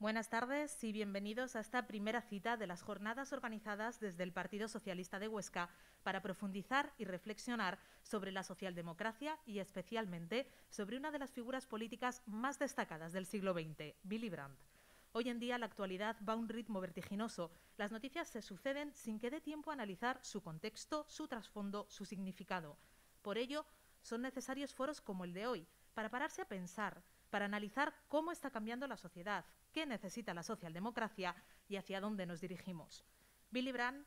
Buenas tardes y bienvenidos a esta primera cita de las jornadas organizadas desde el Partido Socialista de Huesca para profundizar y reflexionar sobre la socialdemocracia y especialmente sobre una de las figuras políticas más destacadas del siglo XX, Willy Brandt. Hoy en día la actualidad va a un ritmo vertiginoso. Las noticias se suceden sin que dé tiempo a analizar su contexto, su trasfondo, su significado. Por ello, son necesarios foros como el de hoy, para pararse a pensar, para analizar cómo está cambiando la sociedad, qué necesita la socialdemocracia y hacia dónde nos dirigimos. Willy Brandt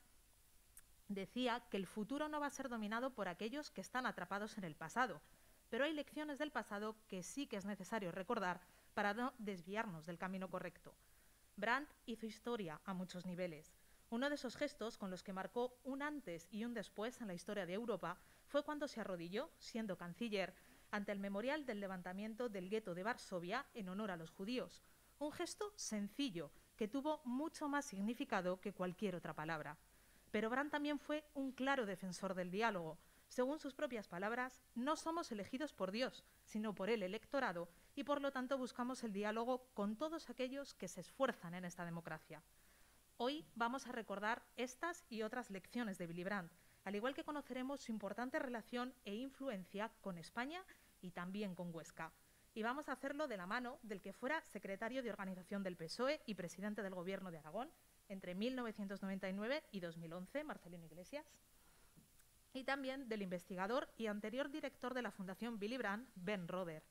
decía que el futuro no va a ser dominado por aquellos que están atrapados en el pasado, pero hay lecciones del pasado que sí que es necesario recordar para no desviarnos del camino correcto. Brandt hizo historia a muchos niveles. Uno de esos gestos con los que marcó un antes y un después en la historia de Europa fue cuando se arrodilló, siendo canciller, ante el memorial del levantamiento del gueto de Varsovia en honor a los judíos. Un gesto sencillo que tuvo mucho más significado que cualquier otra palabra. Pero Brandt también fue un claro defensor del diálogo. Según sus propias palabras, no somos elegidos por Dios, sino por el electorado, y por lo tanto buscamos el diálogo con todos aquellos que se esfuerzan en esta democracia. Hoy vamos a recordar estas y otras lecciones de Willy Brandt, al igual que conoceremos su importante relación e influencia con España y también con Huesca. Y vamos a hacerlo de la mano del que fuera secretario de organización del PSOE y presidente del Gobierno de Aragón entre 1999 y 2011, Marcelino Iglesias, y también del investigador y anterior director de la Fundación Willy Brandt, Ben Roder.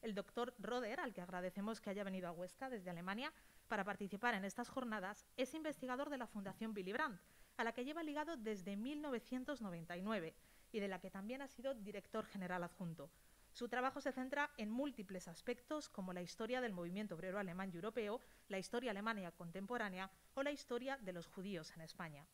El doctor Roder, al que agradecemos que haya venido a Huesca desde Alemania para participar en estas jornadas, es investigador de la Fundación Willy Brandt, a la que lleva ligado desde 1999 y de la que también ha sido director general adjunto. Su trabajo se centra en múltiples aspectos como la historia del movimiento obrero alemán y europeo, la historia alemana contemporánea o la historia de los judíos en España.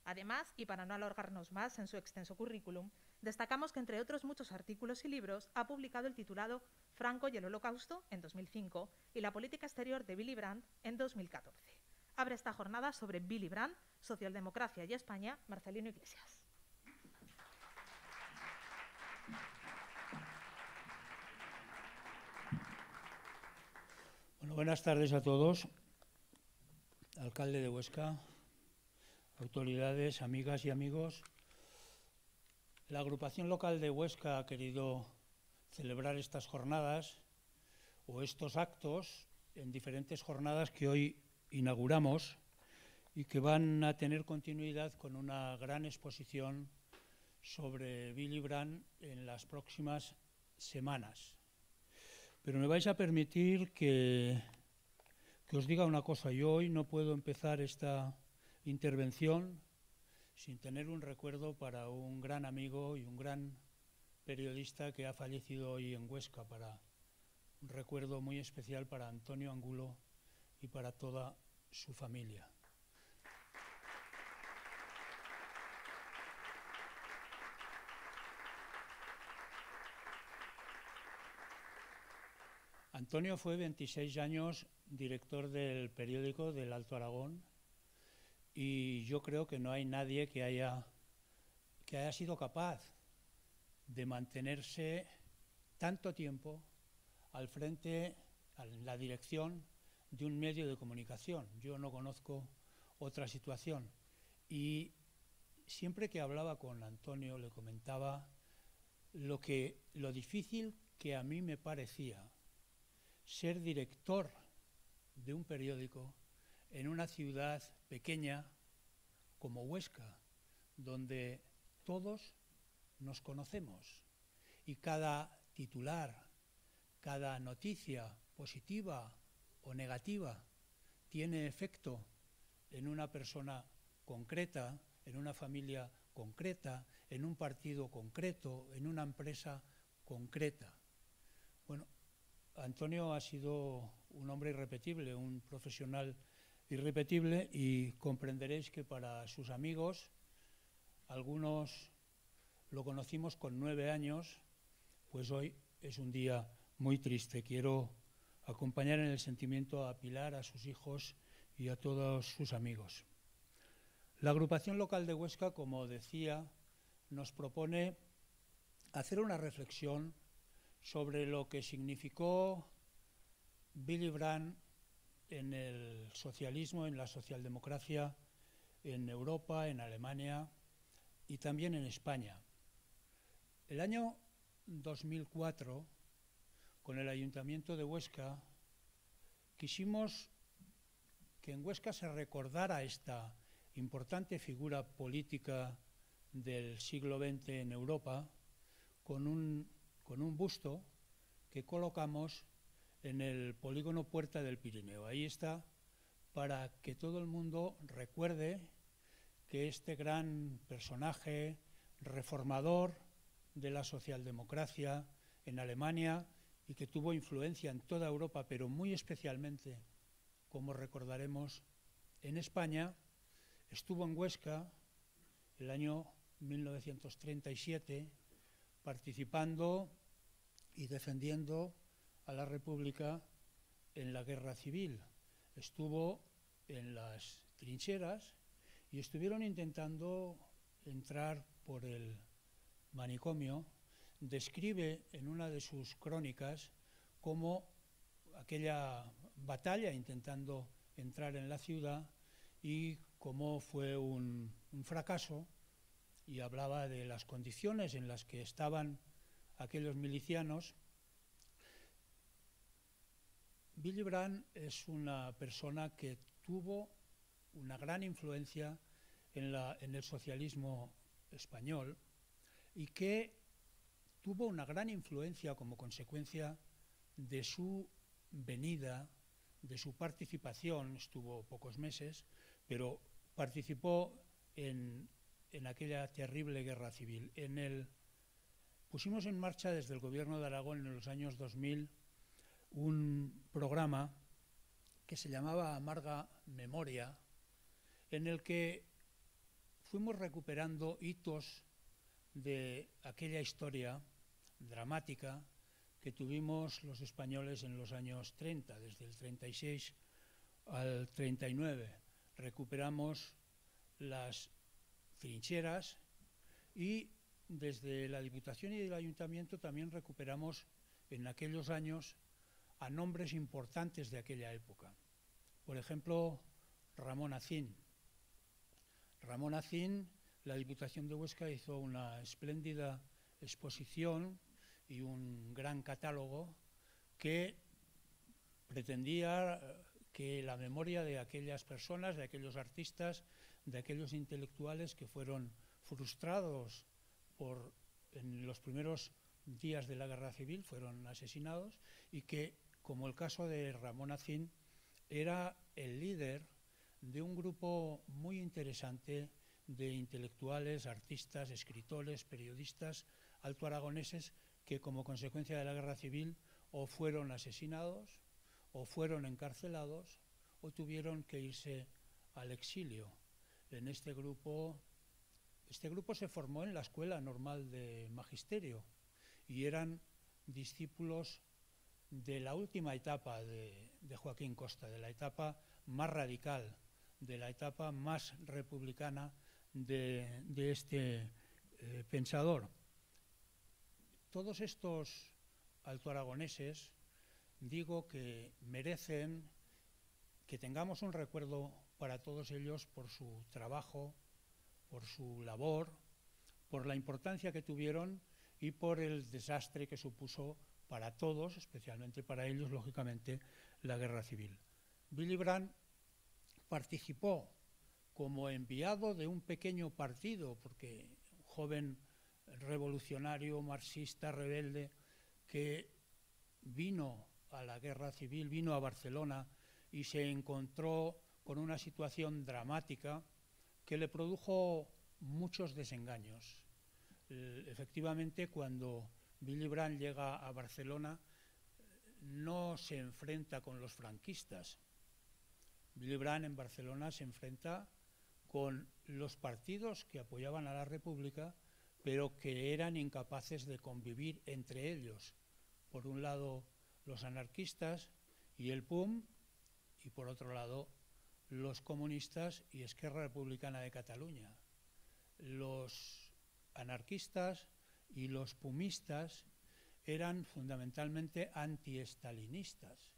Además, y para no alargarnos más en su extenso currículum, destacamos que, entre otros muchos artículos y libros, ha publicado el titulado Franco y el Holocausto en 2005 y La política exterior de Willy Brandt en 2014. Abre esta jornada sobre Willy Brandt, socialdemocracia y España, Marcelino Iglesias. Bueno, buenas tardes a todos. Alcalde de Huesca, autoridades, amigas y amigos. La agrupación local de Huesca ha querido celebrar estas jornadas o estos actos en diferentes jornadas que hoy inauguramos y que van a tener continuidad con una gran exposición sobre Willy Brandt en las próximas semanas. Pero me vais a permitir que os diga una cosa. Yo hoy no puedo empezar esta intervención sin tener un recuerdo para un gran amigo y un gran periodista que ha fallecido hoy en Huesca, un recuerdo muy especial para Antonio Angulo y para toda su familia. Antonio fue 26 años director del periódico del Alto Aragón y yo creo que no hay nadie que haya sido capaz de mantenerse tanto tiempo al frente, en la dirección de un medio de comunicación. Yo no conozco otra situación y siempre que hablaba con Antonio le comentaba lo difícil que a mí me parecía ser director de un periódico en una ciudad pequeña como Huesca, donde todos nos conocemos y cada titular, cada noticia positiva o negativa tiene efecto en una persona concreta, en una familia concreta, en un partido concreto, en una empresa concreta. Bueno, Antonio ha sido un hombre irrepetible, un profesional irrepetible, y comprenderéis que para sus amigos, algunos lo conocimos con 9 años, pues hoy es un día muy triste. Quiero acompañar en el sentimiento a Pilar, a sus hijos y a todos sus amigos. La agrupación local de Huesca, como decía, nos propone hacer una reflexión sobre lo que significó Willy Brandt en el socialismo, en la socialdemocracia en Europa, en Alemania y también en España. El año 2004, con el Ayuntamiento de Huesca, quisimos que en Huesca se recordara esta importante figura política del siglo XX en Europa con un busto que colocamos en el polígono Puerta del Pirineo. Ahí está, para que todo el mundo recuerde que este gran personaje reformador de la socialdemocracia en Alemania y que tuvo influencia en toda Europa, pero muy especialmente, como recordaremos, en España, estuvo en Huesca el año 1937 participando y defendiendo a la República en la Guerra Civil. Estuvo en las trincheras y estuvieron intentando entrar por el manicomio. Describe en una de sus crónicas cómo aquella batalla intentando entrar en la ciudad y cómo fue un fracaso, y hablaba de las condiciones en las que estaban aquellos milicianos. Willy Brandt es una persona que tuvo una gran influencia en el socialismo español y que tuvo una gran influencia como consecuencia de su venida, de su participación. Estuvo pocos meses, pero participó en aquella terrible guerra civil. Pusimos en marcha desde el Gobierno de Aragón en los años 2000 un programa que se llamaba Amarga Memoria, en el que fuimos recuperando hitos de aquella historia dramática que tuvimos los españoles en los años 30, desde el 36 al 39. Recuperamos las trincheras y desde la Diputación y el Ayuntamiento también recuperamos en aquellos años a nombres importantes de aquella época. Por ejemplo, Ramón Acín. Ramón Acín, la Diputación de Huesca hizo una espléndida exposición y un gran catálogo que pretendía que la memoria de aquellas personas, de aquellos artistas, de aquellos intelectuales que fueron frustrados en los primeros días de la Guerra Civil, fueron asesinados, y que, como el caso de Ramón Acín, era el líder de un grupo muy interesante de intelectuales, artistas, escritores, periodistas altoaragoneses que, como consecuencia de la Guerra Civil, o fueron asesinados, o fueron encarcelados, o tuvieron que irse al exilio. En este grupo se formó en la Escuela Normal de Magisterio y eran discípulos de la última etapa de Joaquín Costa, de la etapa más radical, de la etapa más republicana de este pensador. Todos estos altoaragoneses, digo que merecen que tengamos un recuerdo para todos ellos por su trabajo, por su labor, por la importancia que tuvieron y por el desastre que supuso para todos, especialmente para ellos, lógicamente, la Guerra Civil. Willy Brandt participó como enviado de un pequeño partido, porque un joven revolucionario, marxista, rebelde, que vino a la Guerra Civil, vino a Barcelona y se encontró con una situación dramática que le produjo muchos desengaños. Efectivamente, cuando Willy Brandt llega a Barcelona, no se enfrenta con los franquistas. Willy Brandt en Barcelona se enfrenta con los partidos que apoyaban a la República, pero que eran incapaces de convivir entre ellos. Por un lado, los anarquistas y el PUM, y por otro lado, los comunistas y Esquerra Republicana de Cataluña. Los anarquistas y los pumistas eran fundamentalmente antiestalinistas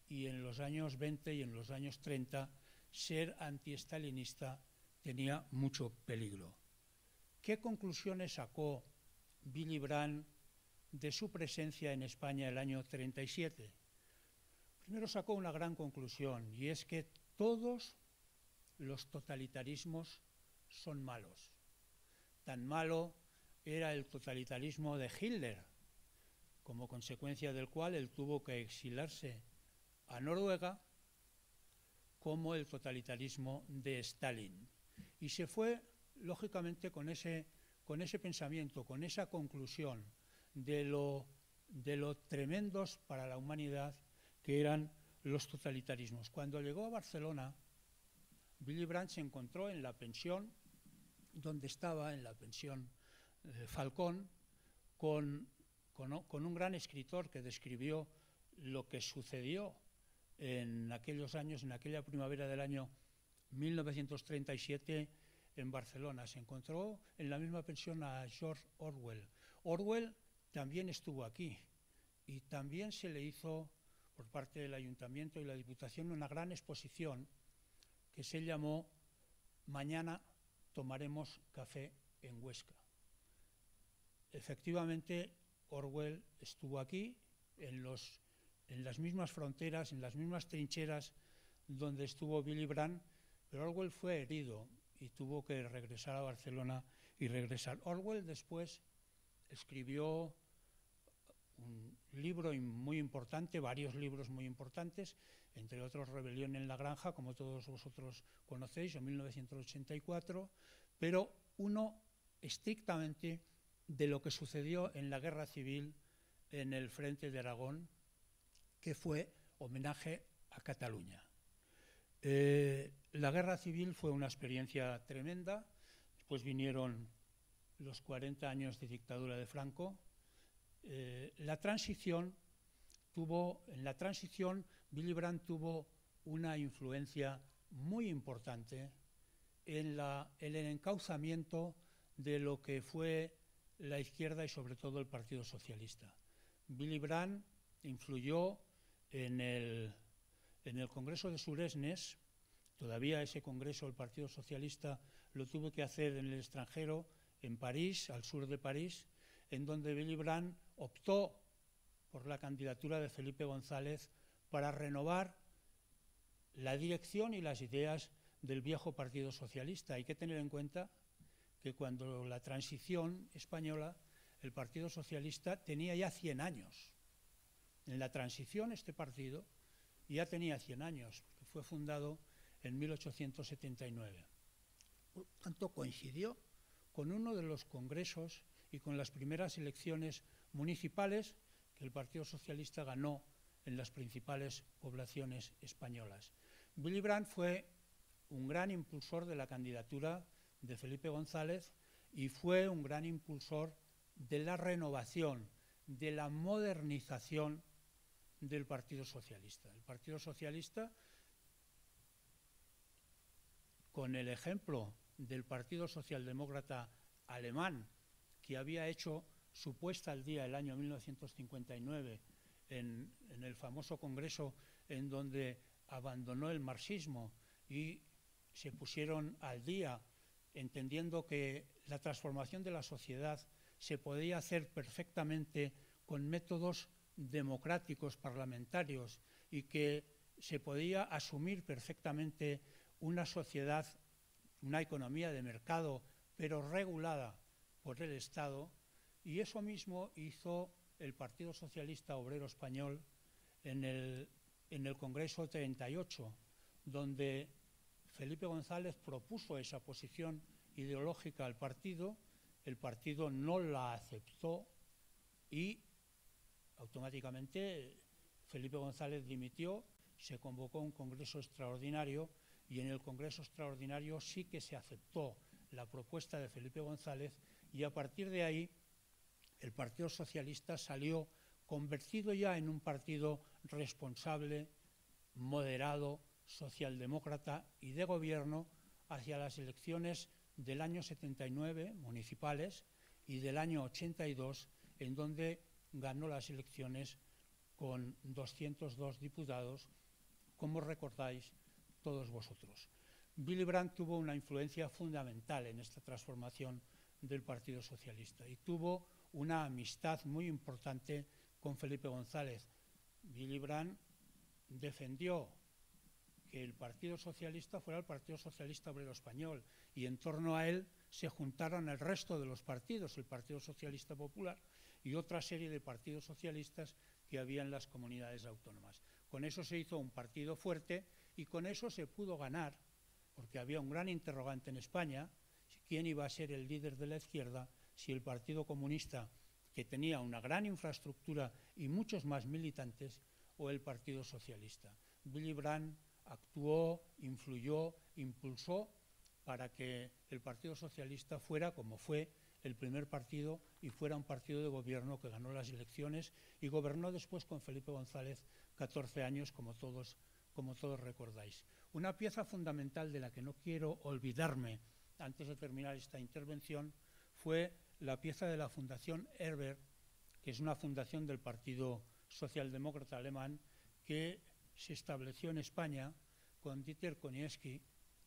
y en los años 20 y en los años 30 ser antiestalinista tenía mucho peligro. ¿Qué conclusiones sacó Willy Brandt de su presencia en España el año 37? Primero sacó una gran conclusión, y es que todos los totalitarismos son malos. Tan malo era el totalitarismo de Hitler, como consecuencia del cual él tuvo que exiliarse a Noruega, como el totalitarismo de Stalin. Y se fue, lógicamente, con ese pensamiento, con esa conclusión de lo tremendos para la humanidad que eran los totalitarismos. Cuando llegó a Barcelona, Willy Brandt se encontró en la pensión donde estaba, en la pensión Falcón, con un gran escritor que describió lo que sucedió en aquellos años, en aquella primavera del año 1937 en Barcelona. Se encontró en la misma pensión a George Orwell. Orwell también estuvo aquí y también se le hizo por parte del Ayuntamiento y la Diputación una gran exposición que se llamó Mañana tomaremos café en Huesca. Efectivamente, Orwell estuvo aquí, en las mismas fronteras, en las mismas trincheras donde estuvo Willy Brandt, pero Orwell fue herido y tuvo que regresar a Barcelona y regresar. Orwell después escribió un libro muy importante, varios libros muy importantes, entre otros Rebelión en la Granja, como todos vosotros conocéis, en 1984, pero uno estrictamente de lo que sucedió en la Guerra Civil en el Frente de Aragón, que fue homenaje a Cataluña. La Guerra Civil fue una experiencia tremenda, después vinieron los 40 años de dictadura de Franco. En la transición, Willy Brandt tuvo una influencia muy importante en el encauzamiento de lo que fue la izquierda y sobre todo el Partido Socialista. Willy Brandt influyó en el Congreso de Suresnes. Todavía ese congreso el Partido Socialista lo tuvo que hacer en el extranjero, en París, al sur de París, en donde Willy Brandt optó por la candidatura de Felipe González para renovar la dirección y las ideas del viejo Partido Socialista. Hay que tener en cuenta que cuando la transición española, el Partido Socialista tenía ya 100 años. En la transición este partido ya tenía 100 años, porque fue fundado en 1879. Por tanto, coincidió con uno de los congresos y con las primeras elecciones municipales que el Partido Socialista ganó en las principales poblaciones españolas. Willy Brandt fue un gran impulsor de la candidatura de Felipe González y fue un gran impulsor de la renovación, de la modernización del Partido Socialista. El Partido Socialista, con el ejemplo del Partido Socialdemócrata alemán, que había hecho su puesta al día el año 1959 en el famoso congreso en donde abandonó el marxismo y se pusieron al día, entendiendo que la transformación de la sociedad se podía hacer perfectamente con métodos democráticos parlamentarios y que se podía asumir perfectamente una sociedad, una economía de mercado, pero regulada por el Estado, y eso mismo hizo el Partido Socialista Obrero Español en el Congreso 38, donde Felipe González propuso esa posición ideológica al partido, el partido no la aceptó y automáticamente Felipe González dimitió, se convocó un congreso extraordinario y en el congreso extraordinario sí que se aceptó la propuesta de Felipe González y a partir de ahí el Partido Socialista salió convertido ya en un partido responsable, moderado, socialdemócrata y de gobierno hacia las elecciones del año 79 municipales y del año 82 en donde ganó las elecciones con 202 diputados, como recordáis todos vosotros. Willy Brandt tuvo una influencia fundamental en esta transformación del Partido Socialista y tuvo una amistad muy importante con Felipe González. Willy Brandt defendió que el Partido Socialista fuera el Partido Socialista Obrero Español y en torno a él se juntaron el resto de los partidos, el Partido Socialista Popular y otra serie de partidos socialistas que había en las comunidades autónomas. Con eso se hizo un partido fuerte y con eso se pudo ganar, porque había un gran interrogante en España, quién iba a ser el líder de la izquierda, si el Partido Comunista, que tenía una gran infraestructura y muchos más militantes, o el Partido Socialista. Willy Brandt actuó, influyó, impulsó para que el Partido Socialista fuera, como fue, el primer partido y fuera un partido de gobierno que ganó las elecciones y gobernó después con Felipe González 14 años, como todos recordáis. Una pieza fundamental de la que no quiero olvidarme antes de terminar esta intervención fue la pieza de la Fundación Herbert, que es una fundación del Partido Socialdemócrata Alemán, que se estableció en España con Dieter Konieczki,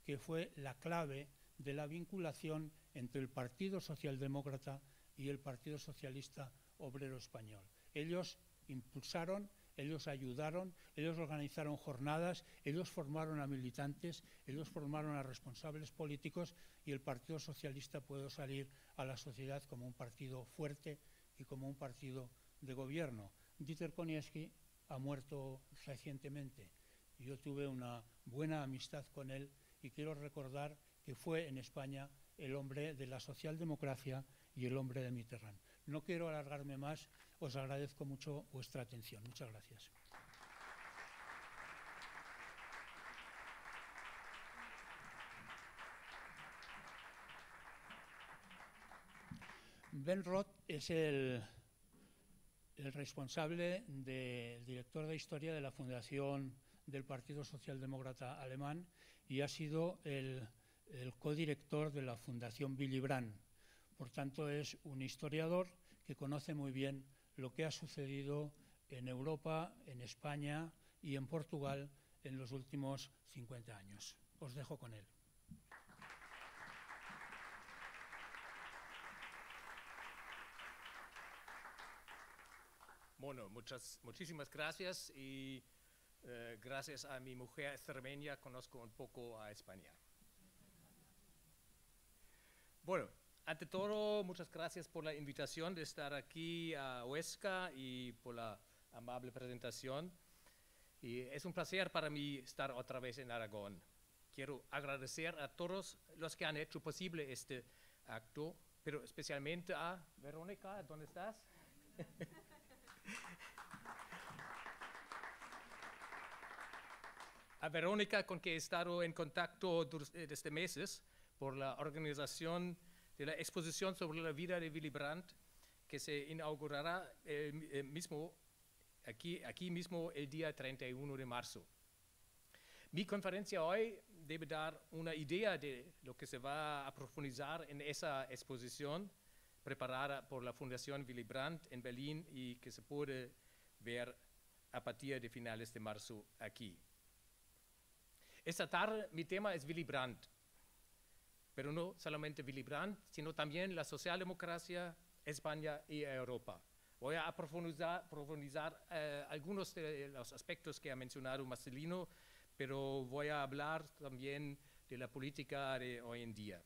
que fue la clave de la vinculación entre el Partido Socialdemócrata y el Partido Socialista Obrero Español. Ellos impulsaron, ellos ayudaron, ellos organizaron jornadas, ellos formaron a militantes, ellos formaron a responsables políticos y el Partido Socialista pudo salir a la sociedad como un partido fuerte y como un partido de gobierno. Dieter Konieczki ha muerto recientemente. Yo tuve una buena amistad con él y quiero recordar que fue en España el hombre de la socialdemocracia y el hombre de Mitterrand. No quiero alargarme más, os agradezco mucho vuestra atención. Muchas gracias. Ben Roth es el responsable del director de historia de la Fundación del Partido Socialdemócrata Alemán y ha sido el codirector de la Fundación Willy Brandt. Por tanto, es un historiador que conoce muy bien lo que ha sucedido en Europa, en España y en Portugal en los últimos 50 años. Os dejo con él. Bueno, muchísimas gracias y gracias a mi mujer extremeña conozco un poco a España. Bueno, ante todo, muchas gracias por la invitación de estar aquí a Huesca y por la amable presentación. Y es un placer para mí estar otra vez en Aragón. Quiero agradecer a todos los que han hecho posible este acto, pero especialmente a Verónica, ¿dónde estás? A Verónica, con quien he estado en contacto desde meses por la organización de la exposición sobre la vida de Willy Brandt, que se inaugurará aquí mismo el día 31 de marzo. Mi conferencia hoy debe dar una idea de lo que se va a profundizar en esa exposición preparada por la Fundación Willy Brandt en Berlín y que se puede ver a partir de finales de marzo aquí. Esta tarde mi tema es Willy Brandt, pero no solamente Willy Brandt, sino también la socialdemocracia, España y Europa. Voy a profundizar algunos de los aspectos que ha mencionado Marcelino, pero voy a hablar también de la política de hoy en día.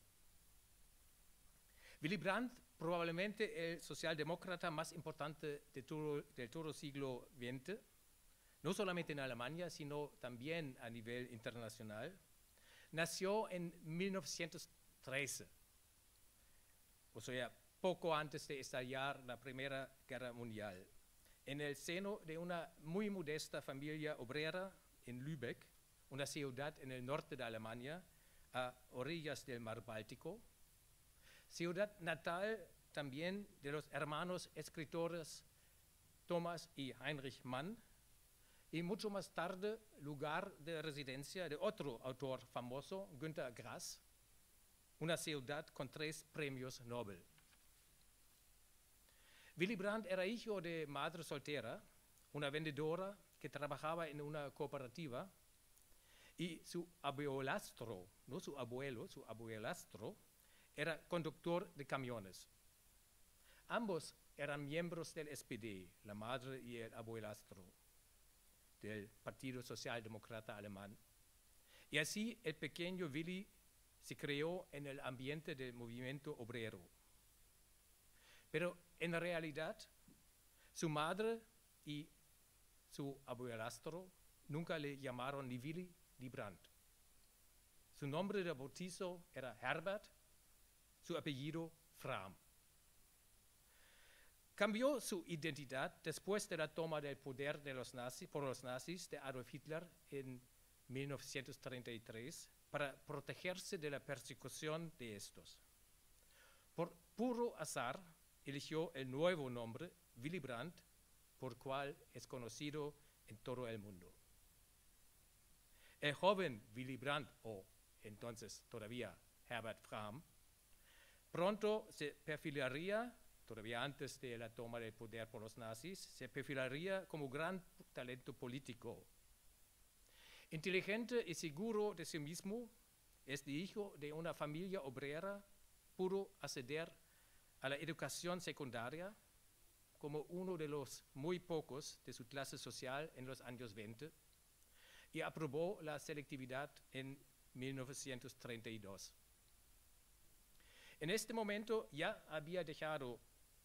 Willy Brandt, probablemente el socialdemócrata más importante de todo el siglo XX, no solamente en Alemania, sino también a nivel internacional, nació en 1913, o sea, poco antes de estallar la Primera Guerra Mundial, en el seno de una muy modesta familia obrera en Lübeck, una ciudad en el norte de Alemania, a orillas del mar Báltico, ciudad natal también de los hermanos escritores Thomas y Heinrich Mann, y mucho más tarde lugar de residencia de otro autor famoso, Günter Grass, una ciudad con 3 premios Nobel. Willy Brandt era hijo de madre soltera, una vendedora que trabajaba en una cooperativa, y su abuelastro, no su abuelo, su abuelastro, era conductor de camiones. Ambos eran miembros del SPD, la madre y el abuelastro del Partido Socialdemócrata Alemán. Y así el pequeño Willy se creó en el ambiente del movimiento obrero. Pero en realidad, su madre y su abuelastro nunca le llamaron ni Willy ni Brandt. Su nombre de bautizo era Herbert, su apellido Frahm. Cambió su identidad después de la toma del poder de por los nazis de Adolf Hitler en 1933 para protegerse de la persecución de estos. Por puro azar, eligió el nuevo nombre, Willy Brandt, por cual es conocido en todo el mundo. El joven Willy Brandt, o entonces todavía Herbert Frahm, pronto se perfilaría, todavía antes de la toma del poder por los nazis, se perfilaría como gran talento político. Inteligente y seguro de sí mismo, es hijo de una familia obrera, pudo acceder a la educación secundaria como uno de los muy pocos de su clase social en los años 20 y aprobó la selectividad en 1932. En este momento ya había dejado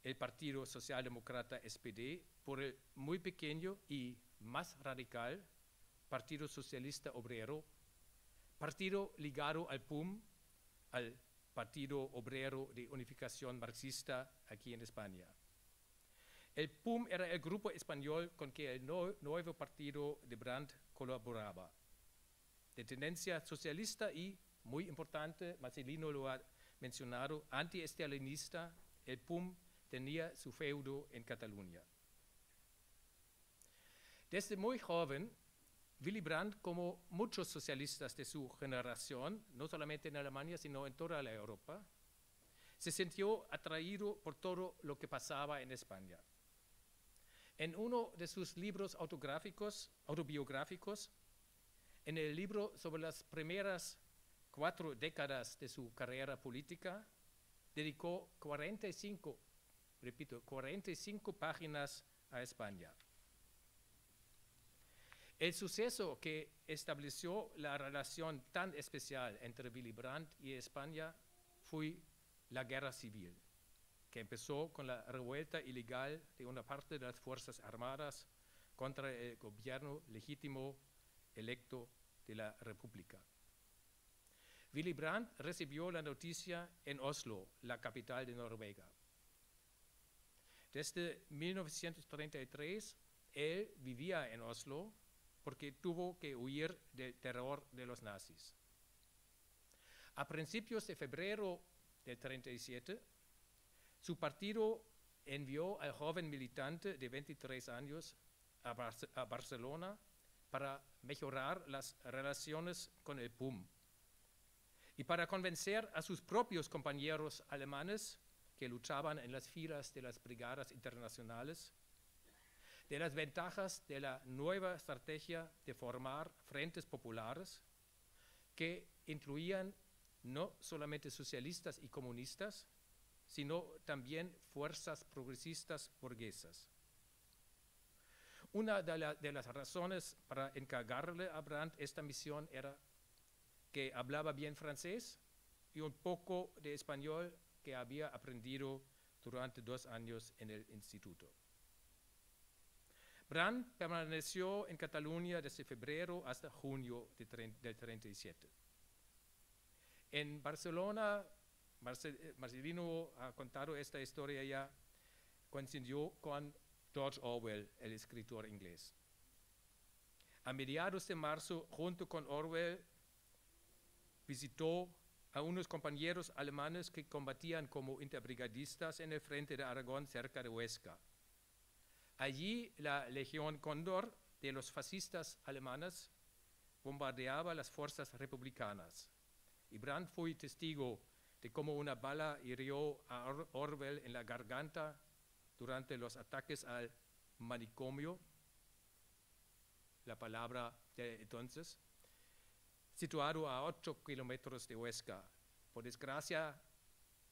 el Partido Socialdemócrata SPD por el muy pequeño y más radical Partido Socialista Obrero, partido ligado al PUM, al Partido Obrero de Unificación Marxista aquí en España. El PUM era el grupo español con que el nuevo partido de Brandt colaboraba, de tendencia socialista y, muy importante, Marcelino lo ha mencionado, anti-estalinista. El PUM tenía su feudo en Cataluña. Desde muy joven, Willy Brandt, como muchos socialistas de su generación, no solamente en Alemania, sino en toda la Europa, se sintió atraído por todo lo que pasaba en España. En uno de sus libros autobiográficos, en el libro sobre las primeras 4 décadas de su carrera política, dedicó 45 páginas a España. El suceso que estableció la relación tan especial entre Willy Brandt y España fue la guerra civil, que empezó con la revuelta ilegal de una parte de las Fuerzas Armadas contra el gobierno legítimo electo de la República. Willy Brandt recibió la noticia en Oslo, la capital de Noruega. Desde 1933, él vivía en Oslo porque tuvo que huir del terror de los nazis. A principios de febrero del 1937, su partido envió al joven militante de 23 años a Barcelona para mejorar las relaciones con el PUM y para convencer a sus propios compañeros alemanes que luchaban en las filas de las brigadas internacionales de las ventajas de la nueva estrategia de formar frentes populares que incluían no solamente socialistas y comunistas, sino también fuerzas progresistas burguesas. Una de las razones para encargarle a Brandt esta misión era que hablaba bien francés y un poco de español que había aprendido durante 2 años en el instituto. Brandt permaneció en Cataluña desde febrero hasta junio del 1937. En Barcelona, Marcelino ha contado esta historia ya, coincidió con George Orwell, el escritor inglés. A mediados de marzo, junto con Orwell, visitó a unos compañeros alemanes que combatían como interbrigadistas en el frente de Aragón cerca de Huesca. Allí la Legión Cóndor de los fascistas alemanes bombardeaba las fuerzas republicanas. Y Brandt fue testigo de cómo una bala hirió a Orwell en la garganta durante los ataques al manicomio la palabra de entonces, situado a 8 kilómetros de Huesca. Por desgracia,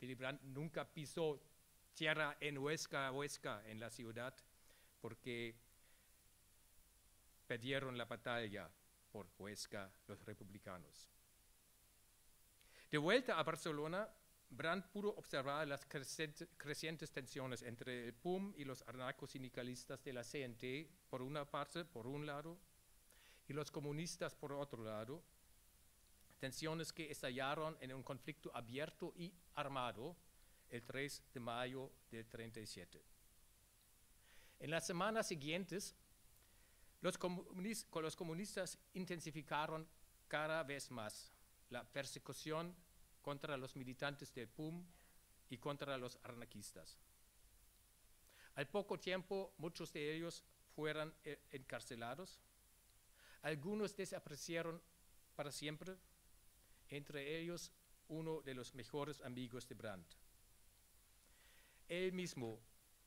Willy Brandt nunca pisó tierra en Huesca, en la ciudad, porque perdieron la batalla por Huesca los republicanos. De vuelta a Barcelona, Brandt pudo observar las crecientes tensiones entre el PUM y los anarcosindicalistas de la CNT, por una parte, por un lado, y los comunistas por otro lado, tensiones que estallaron en un conflicto abierto y armado el 3 de mayo del 37. En las semanas siguientes, los comunistas intensificaron cada vez más la persecución contra los militantes del PUM y contra los anarquistas. Al poco tiempo, muchos de ellos fueron encarcelados. Algunos desaparecieron para siempre, entre ellos uno de los mejores amigos de Brandt. Él mismo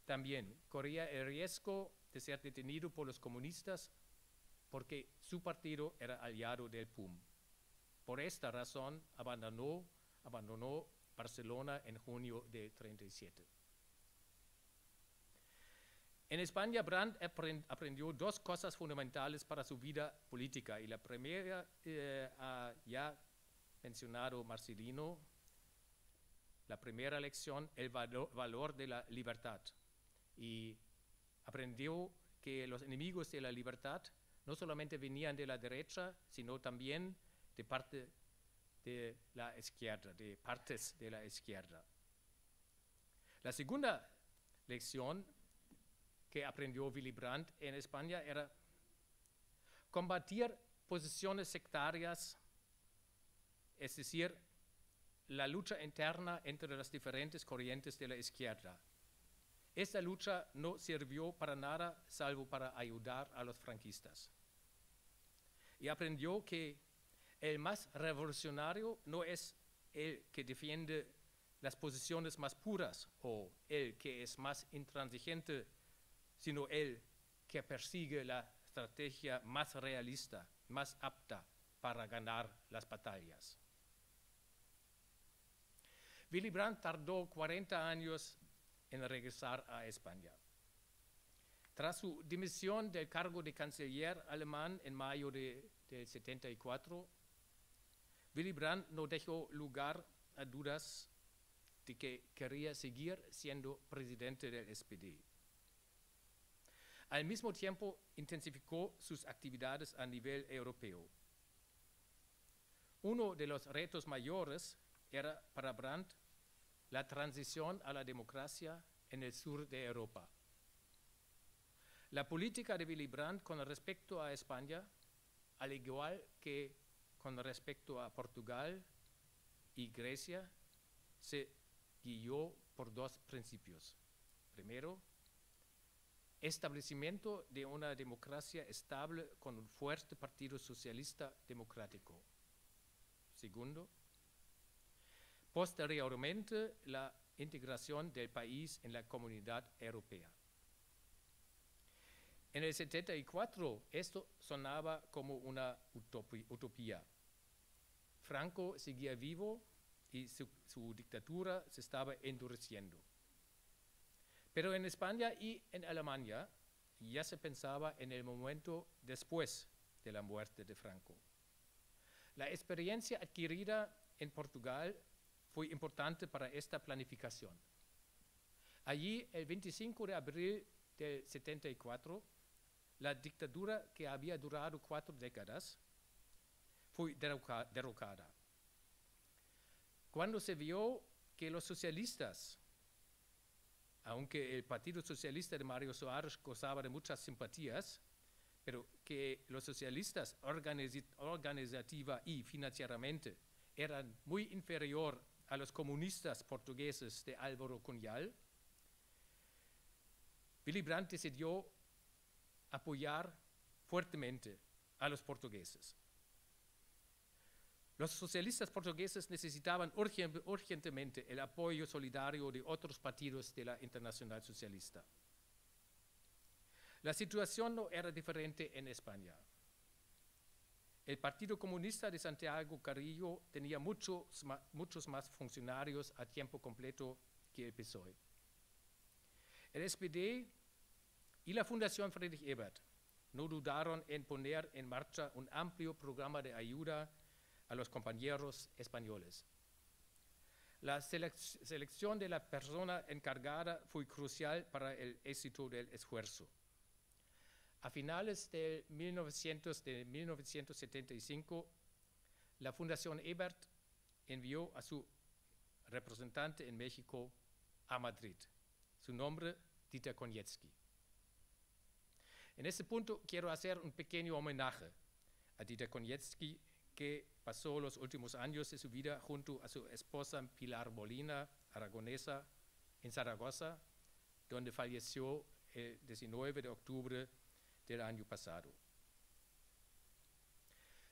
también corría el riesgo de ser detenido por los comunistas porque su partido era aliado del PUM. Por esta razón abandonó Barcelona en junio de 37. En España, Brandt aprendió dos cosas fundamentales para su vida política, y la primera ya mencionado Marcelino, la primera lección, el valor de la libertad. Y aprendió que los enemigos de la libertad no solamente venían de la derecha, sino también de parte de la izquierda, de partes de la izquierda. La segunda lección que aprendió Willy Brandt en España era combatir posiciones sectarias, es decir, la lucha interna entre las diferentes corrientes de la izquierda. Esta lucha no sirvió para nada salvo para ayudar a los franquistas. Y aprendió que el más revolucionario no es el que defiende las posiciones más puras o el que es más intransigente, sino el que persigue la estrategia más realista, más apta para ganar las batallas. Willy Brandt tardó 40 años en regresar a España. Tras su dimisión del cargo de canciller alemán en mayo del 74, Willy Brandt no dejó lugar a dudas de que quería seguir siendo presidente del SPD. Al mismo tiempo, intensificó sus actividades a nivel europeo. Uno de los retos mayores era para Brandt la transición a la democracia en el sur de Europa. La política de Willy Brandt con respecto a España, al igual que con respecto a Portugal y Grecia, se guió por dos principios. Primero, establecimiento de una democracia estable con un fuerte partido socialista democrático. Segundo, posteriormente la integración del país en la comunidad europea. En el 74 esto sonaba como una utopía. Franco seguía vivo y su dictadura se estaba endureciendo. Pero en España y en Alemania ya se pensaba en el momento después de la muerte de Franco. La experiencia adquirida en Portugal fue importante para esta planificación. Allí, el 25 de abril del 74, la dictadura que había durado 4 décadas fue derrocada. Cuando se vio que los socialistas, aunque el Partido Socialista de Mario Soares gozaba de muchas simpatías, pero que los socialistas organizativa y financieramente eran muy inferior a los comunistas portugueses de Álvaro Cunhal, Willy Brandt decidió apoyar fuertemente a los portugueses. Los socialistas portugueses necesitaban urgentemente el apoyo solidario de otros partidos de la Internacional Socialista. La situación no era diferente en España. El Partido Comunista de Santiago Carrillo tenía muchos más funcionarios a tiempo completo que el PSOE. El SPD y la Fundación Friedrich Ebert no dudaron en poner en marcha un amplio programa de ayuda a los compañeros españoles. La selección de la persona encargada fue crucial para el éxito del esfuerzo. A finales de 1975, la Fundación Ebert envió a su representante en México a Madrid. Su nombre, Dieter Konietzki. En este punto quiero hacer un pequeño homenaje a Dieter Konietzki, que pasó los últimos años de su vida junto a su esposa Pilar Molina, aragonesa, en Zaragoza, donde falleció el 19 de octubre del año pasado.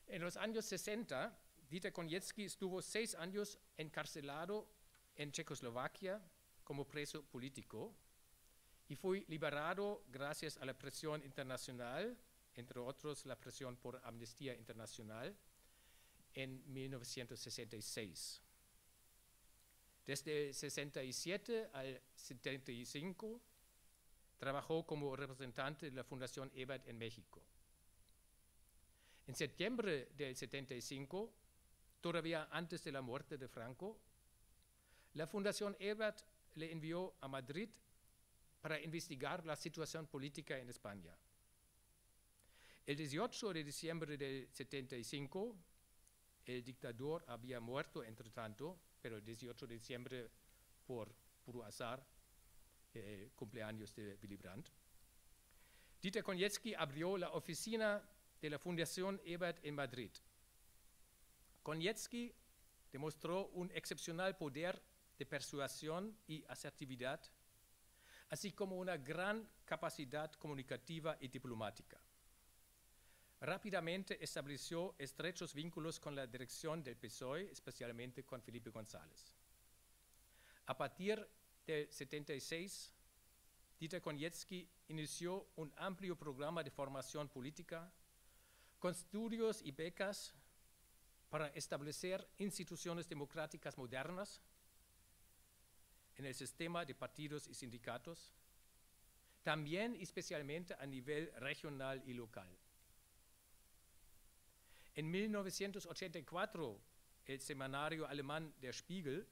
En los años 60, Dieter Konietzki estuvo 6 años encarcelado en Checoslovaquia como preso político y fue liberado gracias a la presión internacional, entre otros la presión por Amnistía Internacional, en 1966. Desde el 67 al 75 trabajó como representante de la Fundación Ebert en México. En septiembre del 75, todavía antes de la muerte de Franco, la Fundación Ebert le envió a Madrid para investigar la situación política en España. El 18 de diciembre del 75, el dictador había muerto entre tanto, pero el 18 de diciembre, por puro azar, cumpleaños de Willy Brandt. Dieter Konietzki abrió la oficina de la Fundación Ebert en Madrid. Konietzki demostró un excepcional poder de persuasión y asertividad, así como una gran capacidad comunicativa y diplomática. Rápidamente estableció estrechos vínculos con la dirección del PSOE, especialmente con Felipe González. A partir del 76, Dieter Konietzki inició un amplio programa de formación política con estudios y becas para establecer instituciones democráticas modernas en el sistema de partidos y sindicatos, también especialmente a nivel regional y local. En 1984, el semanario alemán Der Spiegel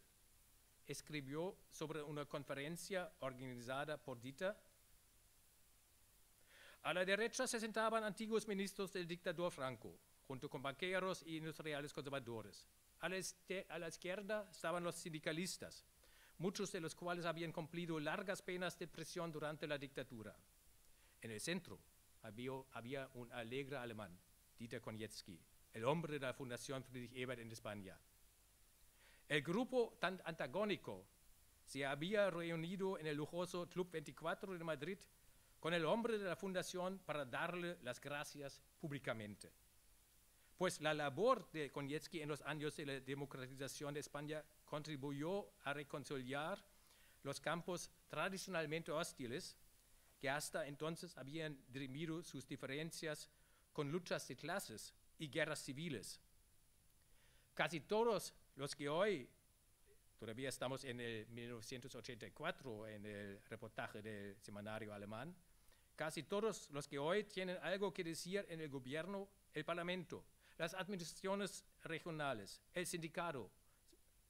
escribió sobre una conferencia organizada por Dieter. A la derecha se sentaban antiguos ministros del dictador Franco, junto con banqueros y industriales conservadores. A la izquierda estaban los sindicalistas, muchos de los cuales habían cumplido largas penas de prisión durante la dictadura. En el centro había un alegre alemán, Dieter Konietzki, el hombre de la Fundación Friedrich Ebert en España. El grupo tan antagónico se había reunido en el lujoso Club 24 de Madrid con el hombre de la Fundación para darle las gracias públicamente. Pues la labor de Konietzki en los años de la democratización de España contribuyó a reconciliar los campos tradicionalmente hostiles que hasta entonces habían dirimido sus diferencias con luchas de clases y guerras civiles. Casi todos los que hoy, todavía estamos en el 1984, en el reportaje del semanario alemán, casi todos los que hoy tienen algo que decir en el gobierno, el parlamento, las administraciones regionales, el sindicato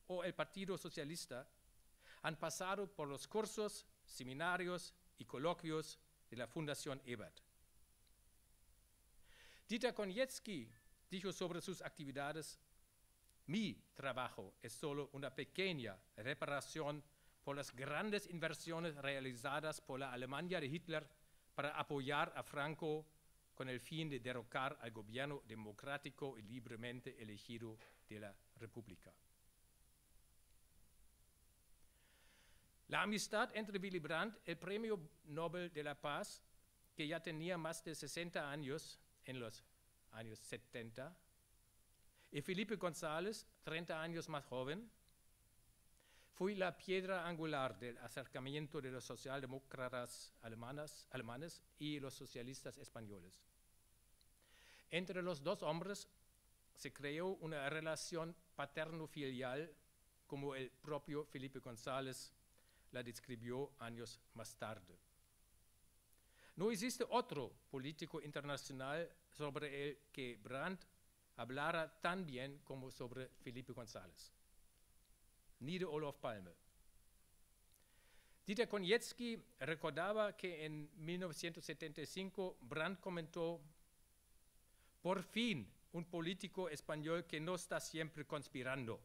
o el Partido Socialista, han pasado por los cursos, seminarios y coloquios de la Fundación Ebert. Dieter Konietzki dijo sobre sus actividades: mi trabajo es solo una pequeña reparación por las grandes inversiones realizadas por la Alemania de Hitler para apoyar a Franco con el fin de derrocar al gobierno democrático y libremente elegido de la República. La amistad entre Willy Brandt, el Premio Nobel de la Paz, que ya tenía más de 60 años en los años 70, y Felipe González, 30 años más joven, fue la piedra angular del acercamiento de los socialdemócratas alemanes y los socialistas españoles. Entre los dos hombres se creó una relación paterno-filial, como el propio Felipe González la describió años más tarde. No existe otro político internacional sobre el que Brandt hablara tan bien como sobre Felipe González, ni de Olof Palme. Dieter Konietzki recordaba que en 1975 Brandt comentó: por fin un político español que no está siempre conspirando.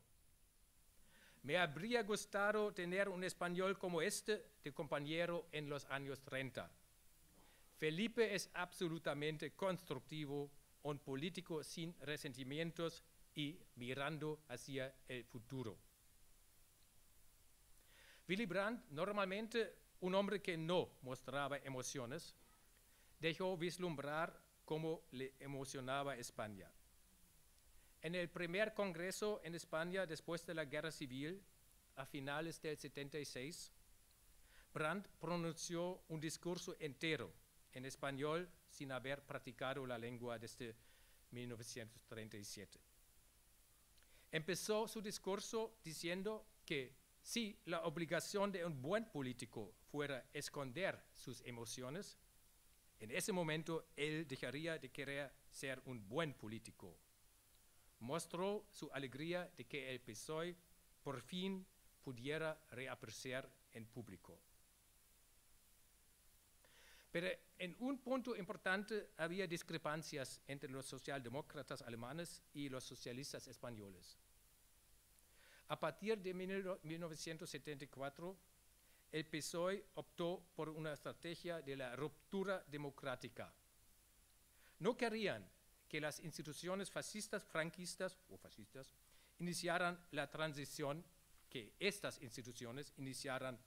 Me habría gustado tener un español como este de compañero en los años 30. Felipe es absolutamente constructivo, un político sin resentimientos y mirando hacia el futuro. Willy Brandt, normalmente un hombre que no mostraba emociones, dejó vislumbrar cómo le emocionaba España. En el primer congreso en España después de la Guerra Civil, a finales del 76, Brandt pronunció un discurso entero en español sin haber practicado la lengua desde 1937. Empezó su discurso diciendo que si la obligación de un buen político fuera esconder sus emociones, en ese momento él dejaría de querer ser un buen político. Mostró su alegría de que el PSOE por fin pudiera reaparecer en público. Pero en un punto importante había discrepancias entre los socialdemócratas alemanes y los socialistas españoles. A partir de 1974, el PSOE optó por una estrategia de la ruptura democrática. No querían que las instituciones franquistas iniciaran la transición, que estas instituciones iniciaran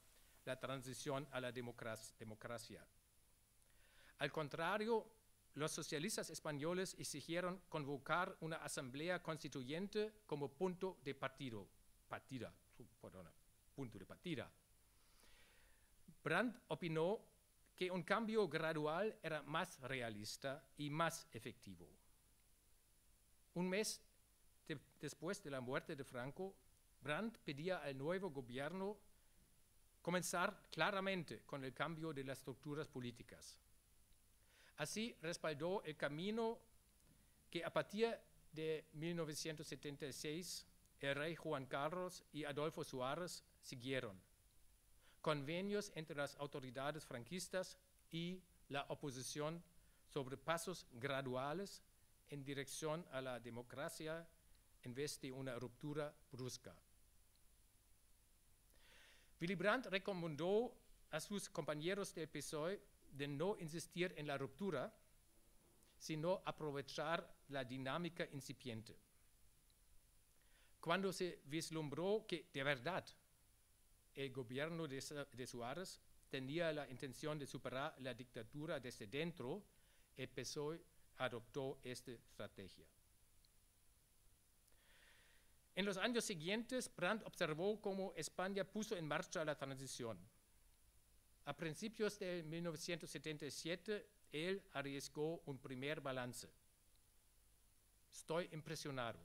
la transición a la democracia. Al contrario, los socialistas españoles exigieron convocar una asamblea constituyente como punto de partida. Brandt opinó que un cambio gradual era más realista y más efectivo. Un mes después de la muerte de Franco, Brandt pedía al nuevo gobierno comenzar claramente con el cambio de las estructuras políticas. Así respaldó el camino que a partir de 1976 el rey Juan Carlos y Adolfo Suárez siguieron: convenios entre las autoridades franquistas y la oposición sobre pasos graduales en dirección a la democracia en vez de una ruptura brusca. Willy Brandt recomendó a sus compañeros del PSOE de no insistir en la ruptura, sino aprovechar la dinámica incipiente. Cuando se vislumbró que de verdad el gobierno de Suárez tenía la intención de superar la dictadura desde dentro, el PSOE adoptó esta estrategia. En los años siguientes, Brandt observó cómo España puso en marcha la transición. A principios de 1977, él arriesgó un primer balance. Estoy impresionado.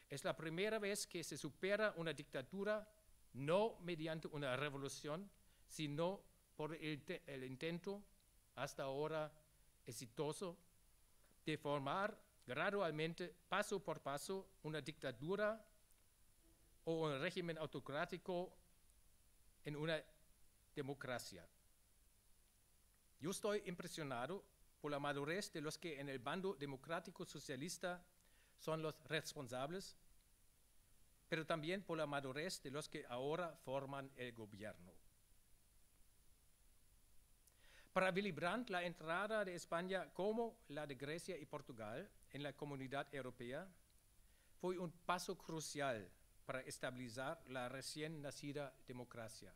Es la primera vez que se supera una dictadura no mediante una revolución, sino por el intento, hasta ahora exitoso, de formar gradualmente, paso por paso, una dictadura o un régimen autocrático en una democracia. Yo estoy impresionado por la madurez de los que en el bando democrático socialista son los responsables, pero también por la madurez de los que ahora forman el gobierno. Para Willy Brandt, la entrada de España, como la de Grecia y Portugal, en la Comunidad Europea, fue un paso crucial para estabilizar la recién nacida democracia.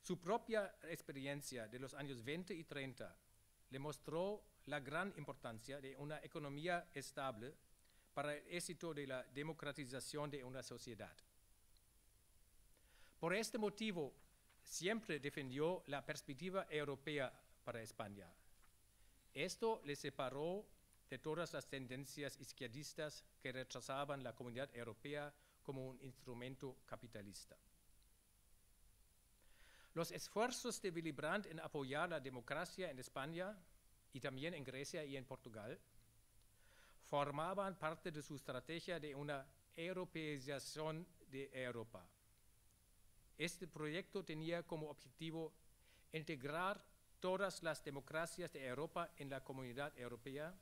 Su propia experiencia de los años 20 y 30 le mostró la gran importancia de una economía estable para el éxito de la democratización de una sociedad. Por este motivo, siempre defendió la perspectiva europea para España. Esto le separó de todas las tendencias izquierdistas que rechazaban la Comunidad Europea como un instrumento capitalista. Los esfuerzos de Willy Brandt en apoyar la democracia en España y también en Grecia y en Portugal formaban parte de su estrategia de una europeización de Europa. Este proyecto tenía como objetivo integrar todas las democracias de Europa en la Comunidad Europea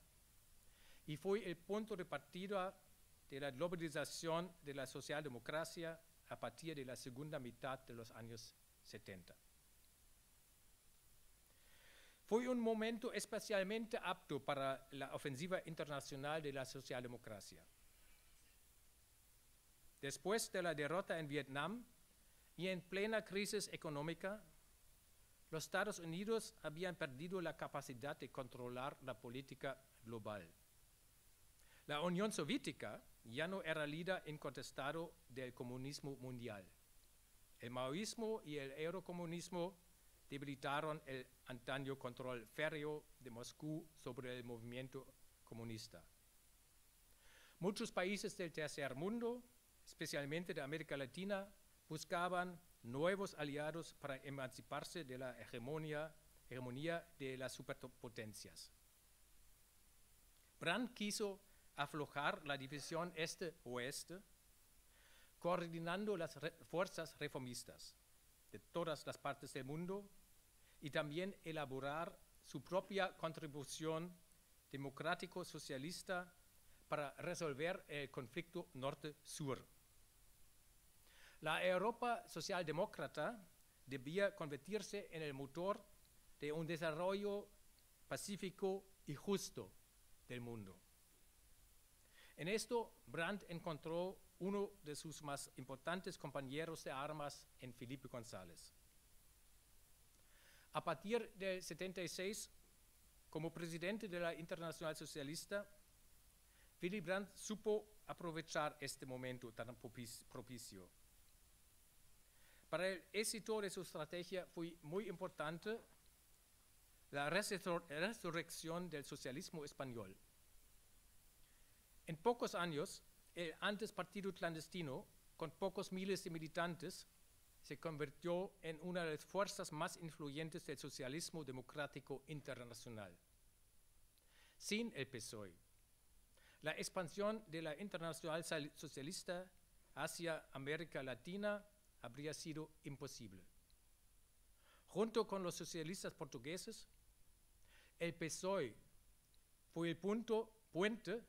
y fue el punto de partida de la globalización de la socialdemocracia a partir de la segunda mitad de los años 70. Fue un momento especialmente apto para la ofensiva internacional de la socialdemocracia. Después de la derrota en Vietnam y en plena crisis económica, los Estados Unidos habían perdido la capacidad de controlar la política global. La Unión Soviética ya no era líder incontestado del comunismo mundial. El maoísmo y el eurocomunismo debilitaron el antaño control férreo de Moscú sobre el movimiento comunista. Muchos países del tercer mundo, especialmente de América Latina, buscaban nuevos aliados para emanciparse de la hegemonía de las superpotencias. Brandt quiso aflojar la división este-oeste, coordinando las fuerzas reformistas de todas las partes del mundo y también elaborar su propia contribución democrático-socialista para resolver el conflicto norte-sur. La Europa socialdemócrata debía convertirse en el motor de un desarrollo pacífico y justo del mundo. En esto, Brandt encontró uno de sus más importantes compañeros de armas en Felipe González. A partir del 76, como presidente de la Internacional Socialista, Willy Brandt supo aprovechar este momento tan propicio. Para el éxito de su estrategia fue muy importante la resurrección del socialismo español. En pocos años, el antes partido clandestino, con pocos miles de militantes, se convirtió en una de las fuerzas más influyentes del socialismo democrático internacional. Sin el PSOE, la expansión de la Internacional Socialista hacia América Latina habría sido imposible. Junto con los socialistas portugueses, el PSOE fue el puente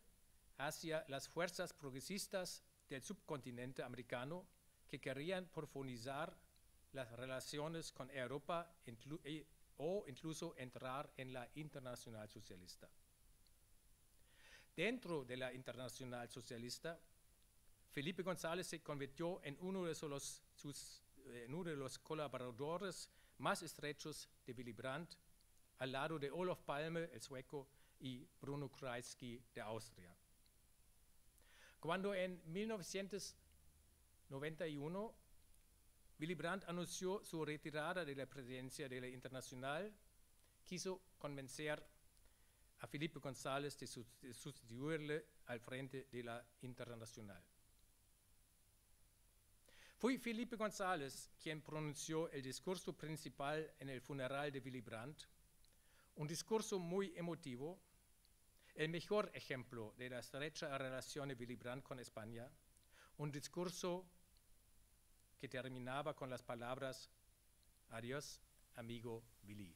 hacia las fuerzas progresistas del subcontinente americano que querían profundizar las relaciones con Europa o incluso entrar en la Internacional Socialista. Dentro de la Internacional Socialista, Felipe González se convirtió en uno de los colaboradores más estrechos de Willy Brandt, al lado de Olof Palme, el sueco, y Bruno Kreisky, de Austria. Cuando en 1991 Willy Brandt anunció su retirada de la presidencia de la Internacional, quiso convencer a Felipe González de sustituirle al frente de la Internacional. Fue Felipe González quien pronunció el discurso principal en el funeral de Willy Brandt, un discurso muy emotivo, el mejor ejemplo de la estrecha relación de Willy Brandt con España, un discurso que terminaba con las palabras «Adiós, amigo Willy».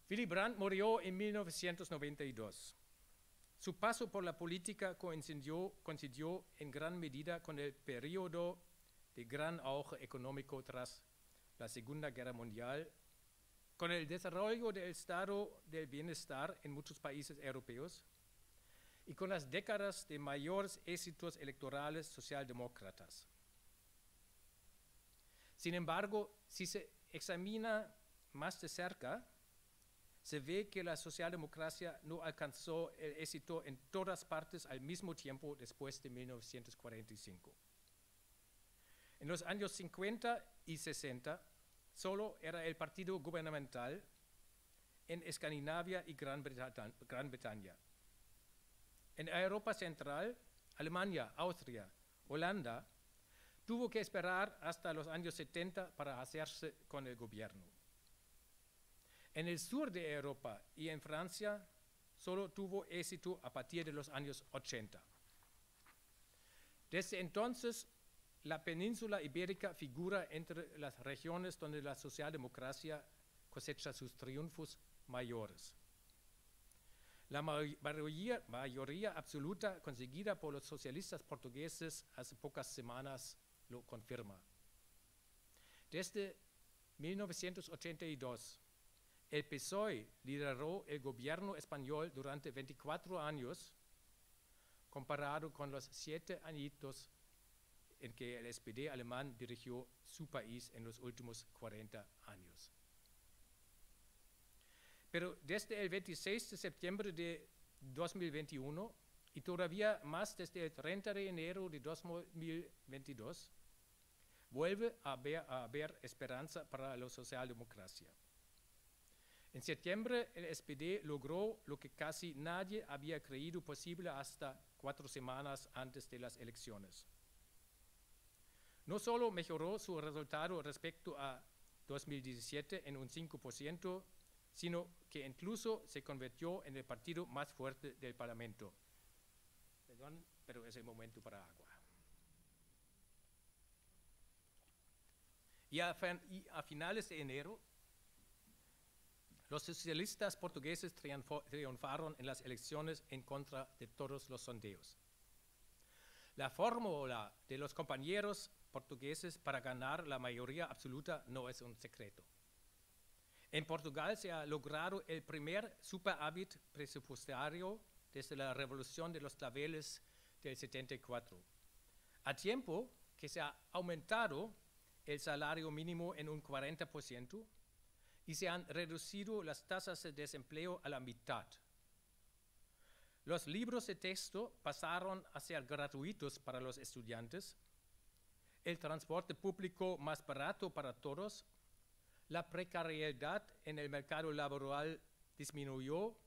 Willy Brandt murió en 1992. Su paso por la política coincidió en gran medida con el periodo de gran auge económico tras la Segunda Guerra Mundial, con el desarrollo del estado del bienestar en muchos países europeos y con las décadas de mayores éxitos electorales socialdemócratas. Sin embargo, si se examina más de cerca, se ve que la socialdemocracia no alcanzó el éxito en todas partes al mismo tiempo después de 1945. En los años 50 y 60, solo era el partido gubernamental, en Escandinavia y Gran Bretaña. En Europa Central, Alemania, Austria, Holanda, tuvo que esperar hasta los años 70 para hacerse con el gobierno. En el sur de Europa y en Francia, solo tuvo éxito a partir de los años 80. Desde entonces, la península ibérica figura entre las regiones donde la socialdemocracia cosecha sus triunfos mayores. La mayoría absoluta conseguida por los socialistas portugueses hace pocas semanas lo confirma. Desde 1982, el PSOE lideró el gobierno español durante 24 años, comparado con los 7 añitos en que el SPD alemán dirigió su país en los últimos 40 años. Pero desde el 26 de septiembre de 2021 y todavía más desde el 30 de enero de 2022, vuelve a haber esperanza para la socialdemocracia. En septiembre, el SPD logró lo que casi nadie había creído posible hasta 4 semanas antes de las elecciones. No solo mejoró su resultado respecto a 2017 en un 5%, sino que incluso se convirtió en el partido más fuerte del Parlamento. Perdón, pero es el momento para agua. Y a finales de enero, los socialistas portugueses triunfaron en las elecciones en contra de todos los sondeos. La fórmula de los compañeros portugueses para ganar la mayoría absoluta no es un secreto. En Portugal se ha logrado el primer superávit presupuestario desde la revolución de los claveles del 74, a tiempo que se ha aumentado el salario mínimo en un 40% y se han reducido las tasas de desempleo a la mitad. Los libros de texto pasaron a ser gratuitos para los estudiantes, el transporte público más barato para todos, la precariedad en el mercado laboral disminuyó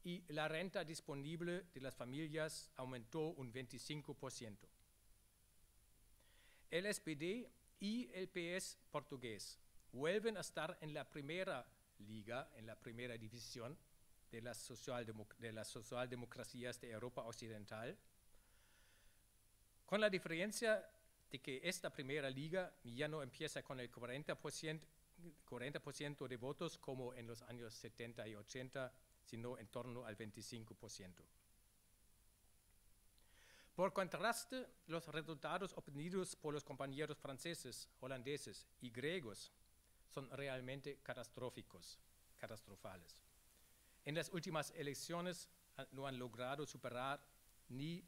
y la renta disponible de las familias aumentó un 25%. El SPD y el PS portugués vuelven a estar en la primera liga, en la primera división de las socialdemocracias de Europa Occidental, con la diferencia de que esta primera liga ya no empieza con el 40% de votos como en los años 70 y 80, sino en torno al 25%. Por contraste, los resultados obtenidos por los compañeros franceses, holandeses y griegos son realmente catastrofales. En las últimas elecciones no han logrado superar ni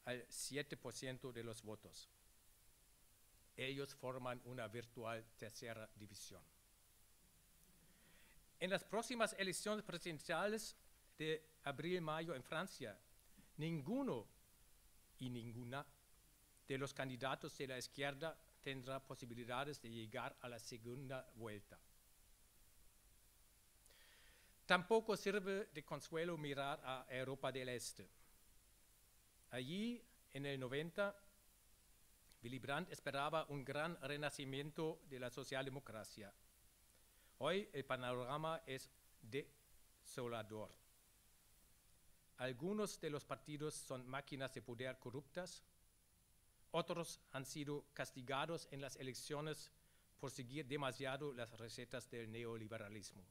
al 7% de los votos. Ellos forman una virtual tercera división. En las próximas elecciones presidenciales de abril-mayo en Francia, ninguno y ninguna de los candidatos de la izquierda tendrá posibilidades de llegar a la segunda vuelta. Tampoco sirve de consuelo mirar a Europa del Este. Allí, en el 90, Willy Brandt esperaba un gran renacimiento de la socialdemocracia. Hoy el panorama es desolador. Algunos de los partidos son máquinas de poder corruptas, otros han sido castigados en las elecciones por seguir demasiado las recetas del neoliberalismo.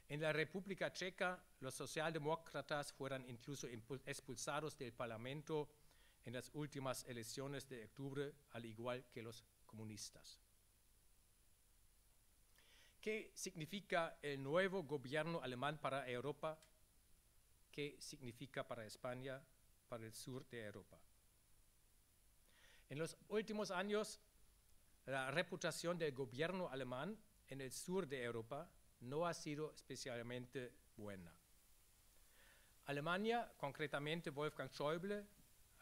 En la República Checa, los socialdemócratas fueron incluso expulsados del Parlamento en las últimas elecciones de octubre, al igual que los comunistas. ¿Qué significa el nuevo gobierno alemán para Europa? ¿Qué significa para España, para el sur de Europa? En los últimos años, la reputación del gobierno alemán en el sur de Europa no ha sido especialmente buena. Alemania, concretamente Wolfgang Schäuble,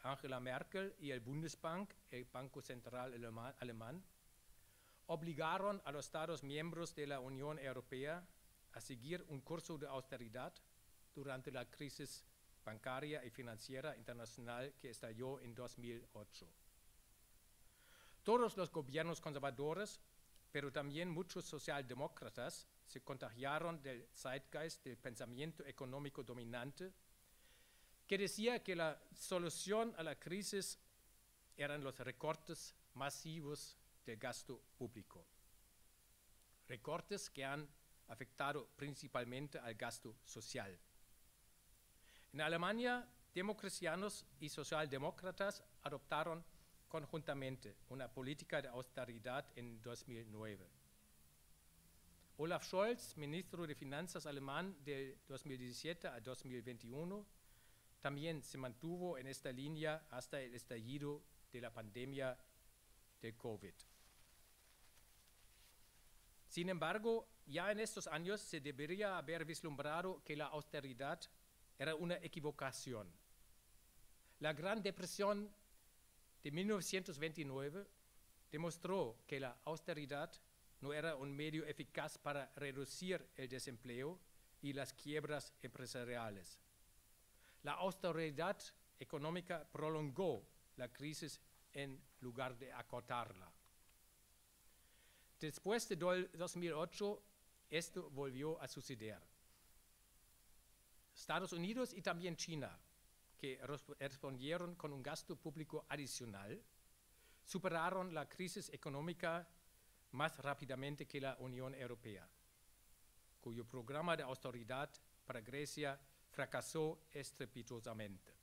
Angela Merkel y el Bundesbank, el Banco Central Alemán, obligaron a los Estados miembros de la Unión Europea a seguir un curso de austeridad durante la crisis bancaria y financiera internacional que estalló en 2008. Todos los gobiernos conservadores, pero también muchos socialdemócratas, se contagiaron del zeitgeist del pensamiento económico dominante que decía que la solución a la crisis eran los recortes masivos del gasto público. Recortes que han afectado principalmente al gasto social. En Alemania, democristianos y socialdemócratas adoptaron conjuntamente una política de austeridad en 2009. Olaf Scholz, ministro de Finanzas alemán de 2017 a 2021, también se mantuvo en esta línea hasta el estallido de la pandemia del COVID. Sin embargo, ya en estos años se debería haber vislumbrado que la austeridad era una equivocación. La Gran Depresión de 1929 demostró que la austeridad no era un medio eficaz para reducir el desempleo y las quiebras empresariales. La austeridad económica prolongó la crisis en lugar de acortarla. Después de 2008, esto volvió a suceder. Estados Unidos y también China, que respondieron con un gasto público adicional, superaron la crisis económica más rápidamente que la Unión Europea, cuyo programa de austeridad para Grecia fracasó estrepitosamente.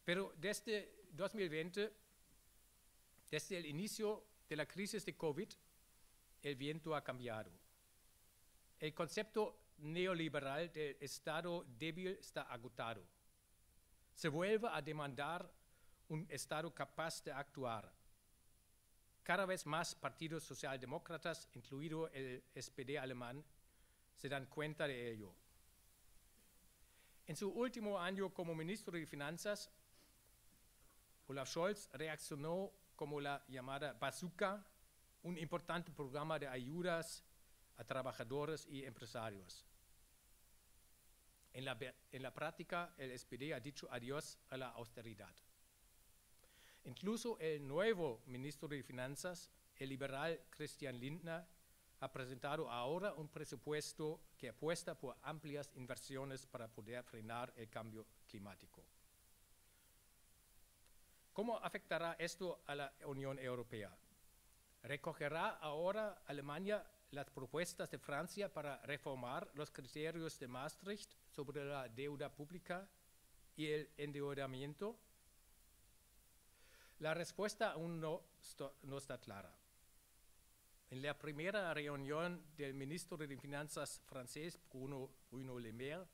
Pero desde 2020, desde el inicio de la crisis de COVID, el viento ha cambiado. El concepto neoliberal del Estado débil está agotado. Se vuelve a demandar un Estado capaz de actuar. Cada vez más partidos socialdemócratas, incluido el SPD alemán, se dan cuenta de ello. En su último año como ministro de Finanzas, Olaf Scholz reaccionó como la llamada bazooka, un importante programa de ayudas a trabajadores y empresarios. En la práctica, el SPD ha dicho adiós a la austeridad. Incluso el nuevo ministro de Finanzas, el liberal Christian Lindner, ha presentado ahora un presupuesto que apuesta por amplias inversiones para poder frenar el cambio climático. ¿Cómo afectará esto a la Unión Europea? ¿Recogerá ahora Alemania las propuestas de Francia para reformar los criterios de Maastricht sobre la deuda pública y el endeudamiento? La respuesta aún no está clara. En la primera reunión del ministro de Finanzas francés, Bruno Le Maire,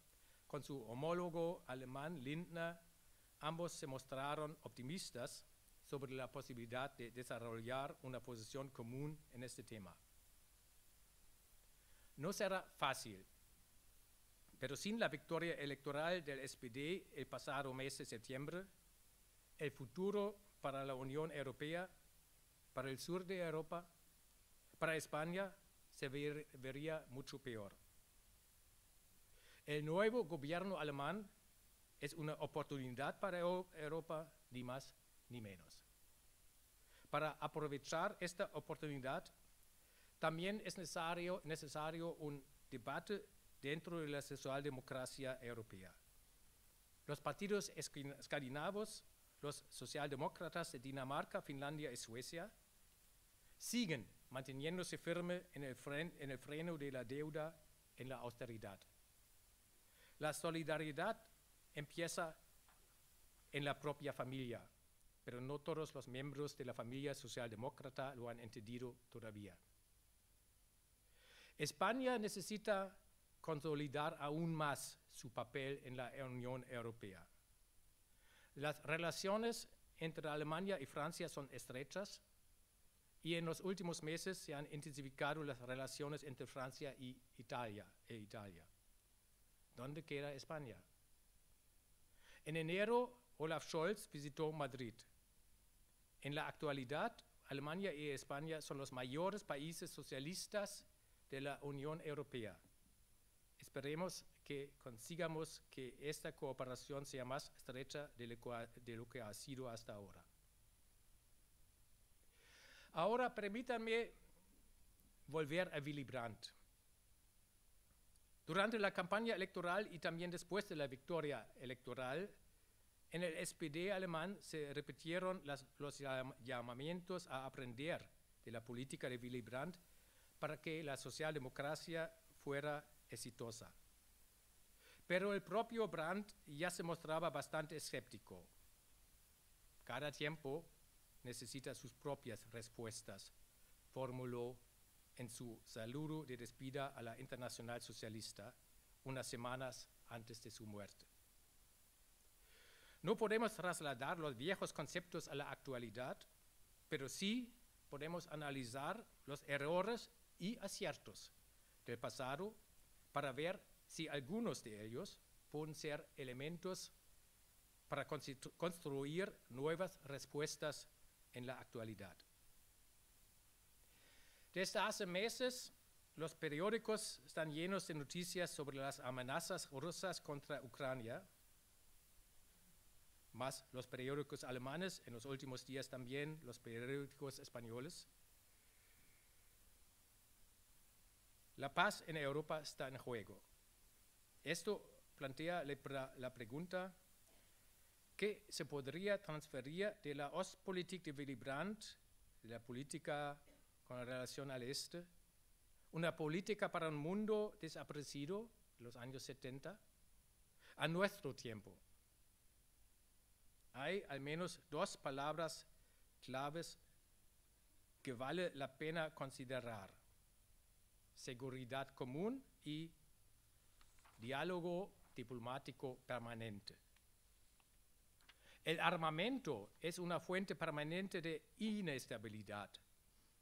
con su homólogo alemán, Lindner, ambos se mostraron optimistas sobre la posibilidad de desarrollar una posición común en este tema. No será fácil, pero sin la victoria electoral del SPD el pasado mes de septiembre, el futuro para la Unión Europea, para el sur de Europa, para España, se vería mucho peor. El nuevo gobierno alemán es una oportunidad para Europa, ni más ni menos. Para aprovechar esta oportunidad, también es necesario un debate dentro de la socialdemocracia europea. Los partidos escandinavos, los socialdemócratas de Dinamarca, Finlandia y Suecia, siguen manteniéndose firmes en el freno de la deuda, en la austeridad. La solidaridad empieza en la propia familia, pero no todos los miembros de la familia socialdemócrata lo han entendido todavía. España necesita consolidar aún más su papel en la Unión Europea. Las relaciones entre Alemania y Francia son estrechas y en los últimos meses se han intensificado las relaciones entre Francia e Italia. ¿Dónde queda España? En enero, Olaf Scholz visitó Madrid. En la actualidad, Alemania y España son los mayores países socialistas de la Unión Europea. Esperemos que consigamos que esta cooperación sea más estrecha de lo que ha sido hasta ahora. Ahora permítanme volver a Willy Brandt. Durante la campaña electoral y también después de la victoria electoral, en el SPD alemán se repitieron los llamamientos a aprender de la política de Willy Brandt para que la socialdemocracia fuera exitosa. Pero el propio Brandt ya se mostraba bastante escéptico. Cada tiempo necesita sus propias respuestas, formuló en su saludo de despedida a la Internacional Socialista unas semanas antes de su muerte. No podemos trasladar los viejos conceptos a la actualidad, pero sí podemos analizar los errores y aciertos del pasado para ver si algunos de ellos pueden ser elementos para construir nuevas respuestas en la actualidad. Desde hace meses, los periódicos están llenos de noticias sobre las amenazas rusas contra Ucrania, más los periódicos alemanes, en los últimos días también los periódicos españoles. La paz en Europa está en juego. Esto plantea la pregunta: ¿qué se podría transferir de la Ostpolitik de Willy Brandt, de la política con relación al este, una política para un mundo desaparecido en los años 70, a nuestro tiempo? Hay al menos dos palabras claves que vale la pena considerar: seguridad común y diálogo diplomático permanente. El armamento es una fuente permanente de inestabilidad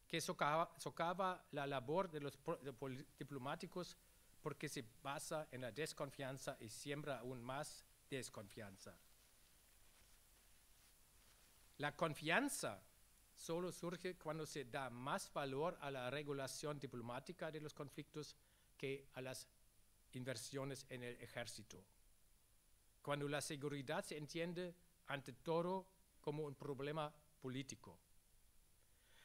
que socava la labor de los diplomáticos porque se basa en la desconfianza y siembra aún más desconfianza. La confianza solo surge cuando se da más valor a la regulación diplomática de los conflictos que a las inversiones en el ejército. Cuando la seguridad se entiende ante todo como un problema político.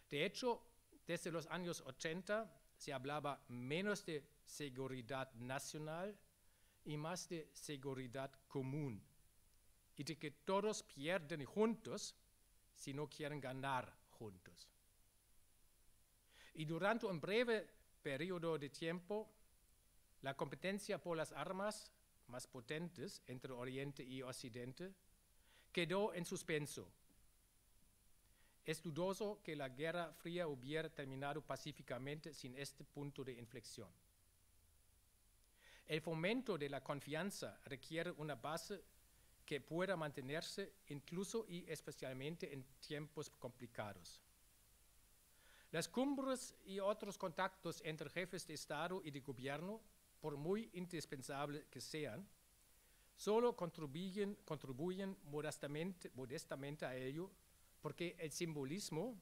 De hecho, desde los años 80 se hablaba menos de seguridad nacional y más de seguridad común, y de que todos pierden juntos si no quieren ganar juntos. Y durante un breve periodo de tiempo, la competencia por las armas más potentes entre Oriente y Occidente quedó en suspenso. Es dudoso que la Guerra Fría hubiera terminado pacíficamente sin este punto de inflexión. El fomento de la confianza requiere una base que pueda mantenerse incluso y especialmente en tiempos complicados. Las cumbres y otros contactos entre jefes de Estado y de gobierno, por muy indispensables que sean, solo contribuyen modestamente a ello, porque el simbolismo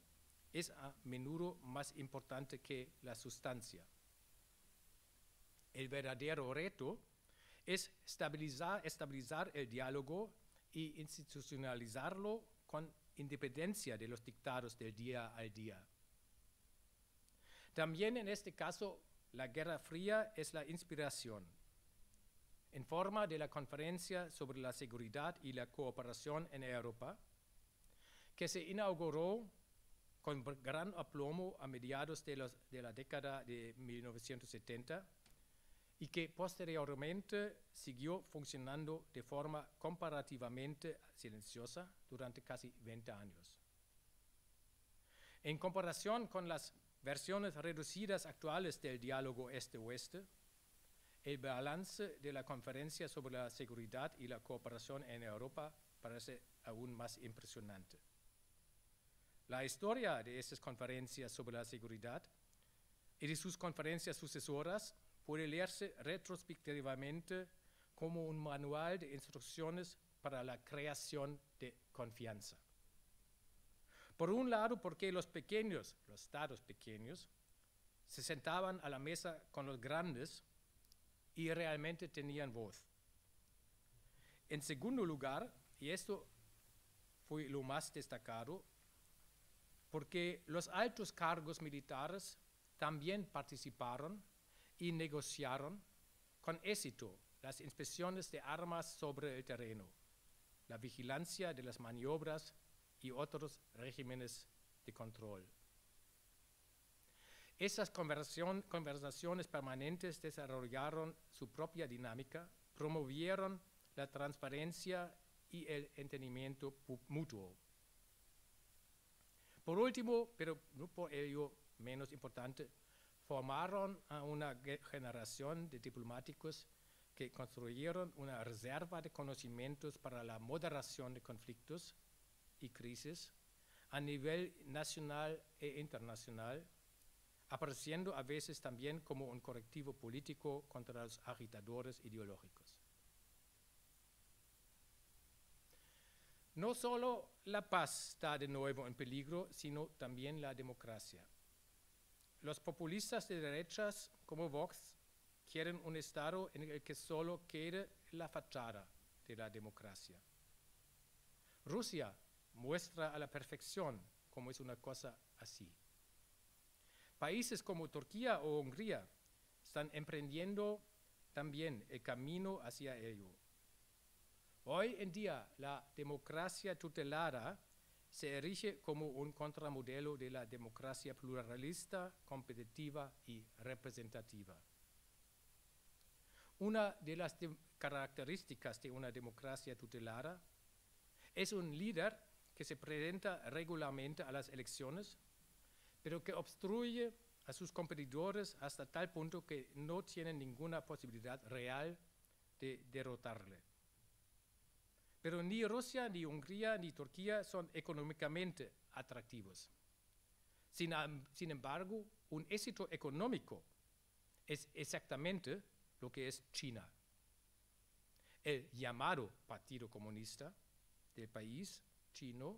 es a menudo más importante que la sustancia. El verdadero reto es estabilizar el diálogo y institucionalizarlo con independencia de los dictados del día al día. También en este caso, la Guerra Fría es la inspiración. En forma de la Conferencia sobre la Seguridad y la Cooperación en Europa, que se inauguró con gran aplomo a mediados de la década de 1970 y que posteriormente siguió funcionando de forma comparativamente silenciosa durante casi 20 años. En comparación con las versiones reducidas actuales del diálogo este-oeste, el balance de la Conferencia sobre la Seguridad y la Cooperación en Europa parece aún más impresionante. La historia de estas conferencias sobre la seguridad y de sus conferencias sucesoras puede leerse retrospectivamente como un manual de instrucciones para la creación de confianza. Por un lado, porque los estados pequeños, se sentaban a la mesa con los grandes y realmente tenían voz. En segundo lugar, y esto fue lo más destacado, porque los altos cargos militares también participaron y negociaron con éxito las inspecciones de armas sobre el terreno, la vigilancia de las maniobras y otros regímenes de control. Esas conversaciones permanentes desarrollaron su propia dinámica, promovieron la transparencia y el entendimiento mutuo. Por último, pero no por ello menos importante, formaron a una generación de diplomáticos que construyeron una reserva de conocimientos para la moderación de conflictos y crisis a nivel nacional e internacional, apareciendo a veces también como un correctivo político contra los agitadores ideológicos. No solo la paz está de nuevo en peligro, sino también la democracia. Los populistas de derechas como Vox quieren un Estado en el que solo quede la fachada de la democracia. Rusia muestra a la perfección cómo es una cosa así. Países como Turquía o Hungría están emprendiendo también el camino hacia ello. Hoy en día la democracia tutelada se erige como un contramodelo de la democracia pluralista, competitiva y representativa. Una de las características de una democracia tutelada es un líder que se presenta regularmente a las elecciones, pero que obstruye a sus competidores hasta tal punto que no tienen ninguna posibilidad real de derrotarle. Pero ni Rusia, ni Hungría, ni Turquía son económicamente atractivos. Sin embargo, un éxito económico es exactamente lo que es China. El llamado Partido Comunista del país chino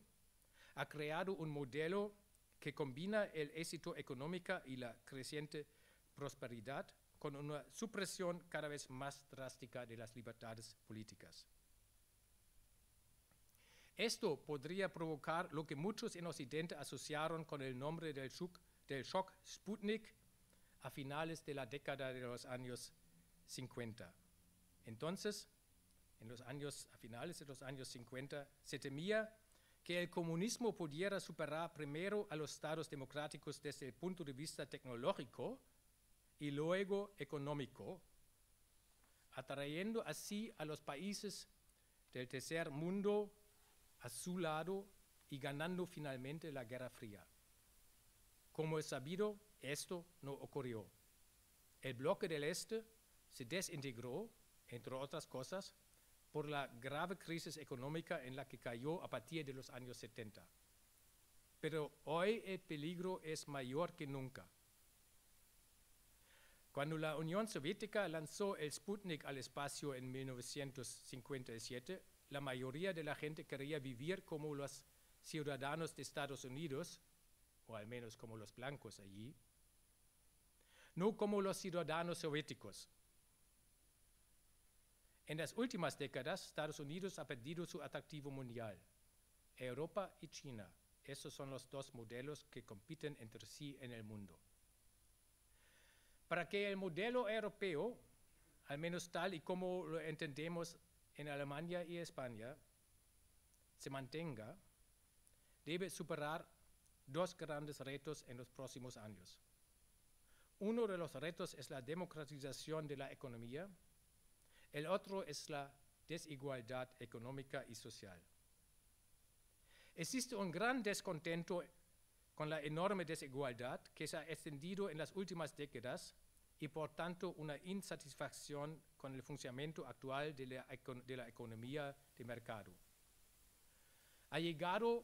ha creado un modelo que combina el éxito económico y la creciente prosperidad con una supresión cada vez más drástica de las libertades políticas. Esto podría provocar lo que muchos en Occidente asociaron con el nombre del shock Sputnik a finales de la década de los años 50. Entonces, a finales de los años 50, se temía que el comunismo pudiera superar primero a los estados democráticos desde el punto de vista tecnológico y luego económico, atrayendo así a los países del tercer mundo a su lado y ganando finalmente la Guerra Fría. Como es sabido, esto no ocurrió. El bloque del Este se desintegró, entre otras cosas, por la grave crisis económica en la que cayó a partir de los años 70. Pero hoy el peligro es mayor que nunca. Cuando la Unión Soviética lanzó el Sputnik al espacio en 1957, la mayoría de la gente quería vivir como los ciudadanos de Estados Unidos, o al menos como los blancos allí, no como los ciudadanos soviéticos. En las últimas décadas, Estados Unidos ha perdido su atractivo mundial. Europa y China, esos son los dos modelos que compiten entre sí en el mundo. Para que el modelo europeo, al menos tal y como lo entendemos en Alemania y España, se mantenga, debe superar dos grandes retos en los próximos años. Uno de los retos es la democratización de la economía, el otro es la desigualdad económica y social. Existe un gran descontento con la enorme desigualdad que se ha extendido en las últimas décadas y por tanto una insatisfacción con el funcionamiento actual de la economía de mercado. Ha llegado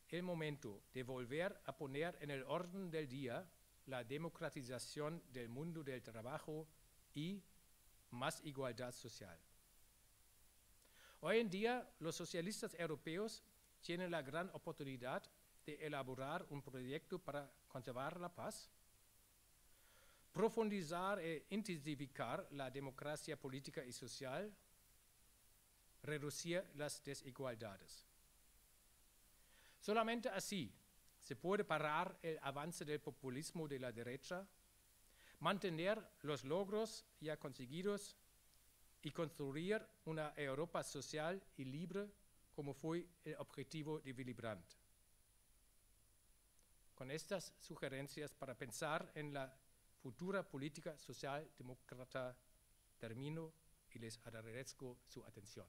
el momento de volver a poner en el orden del día la democratización del mundo del trabajo y más igualdad social. Hoy en día, los socialistas europeos tienen la gran oportunidad de elaborar un proyecto para conservar la paz, profundizar e intensificar la democracia política y social, reducir las desigualdades. Solamente así se puede parar el avance del populismo de la derecha, mantener los logros ya conseguidos y construir una Europa social y libre como fue el objetivo de Willy Brandt. Con estas sugerencias para pensar en la futura política social demócrata termino y les agradezco su atención.